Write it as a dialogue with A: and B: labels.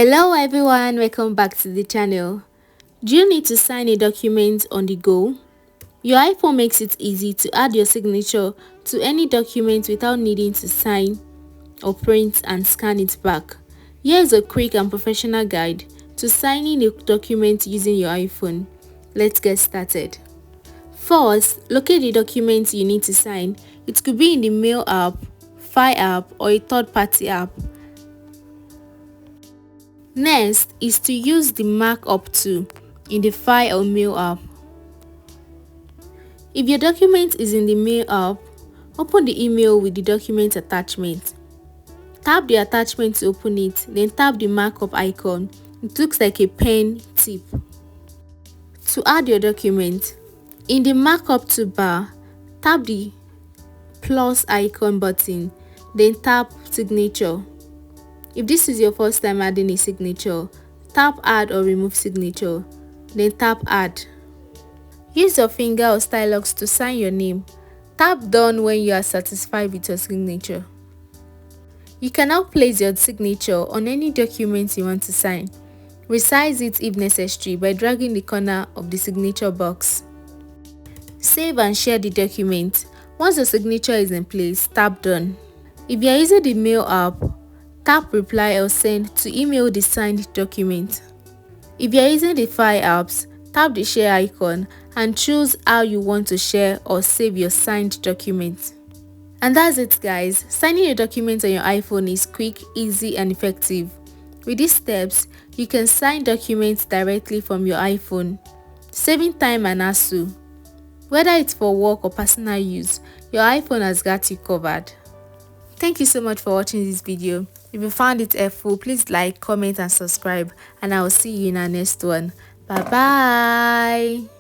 A: Hello everyone, welcome back to the channel. Do you need to sign a document on the go? Your iPhone makes it easy to add your signature to any document without needing to sign or print and scan it back. Here is a quick and professional guide to signing a document using your iPhone. Let's get started. First, locate the document you need to sign. It could be in the Mail app, File app, or a third-party app. Next is to use the markup tool in the File or Mail app. If your document is in the Mail app, open the email with the document attachment. Tap the attachment to open it, then tap the markup icon. It looks like a pen tip. To add your document, in the markup toolbar, tap the plus icon button, then tap signature. If this is your first time adding a signature, tap add or remove signature, then tap add. Use your finger or stylus to sign your name. Tap done when you are satisfied with your signature. You can now place your signature on any document you want to sign. Resize it if necessary by dragging the corner of the signature box. Save and share the document. Once the signature is in place, tap done. If you are using the Mail app, tap reply or send to email the signed document. If you are using the File apps, tap the share icon and choose how you want to share or save your signed document. And that's it guys, signing a document on your iPhone is quick, easy and effective. With these steps, you can sign documents directly from your iPhone, saving time and hassle. Whether it's for work or personal use, your iPhone has got you covered. Thank you so much for watching this video. If you found it helpful, please like, comment and subscribe, and I will see you in our next one. Bye bye.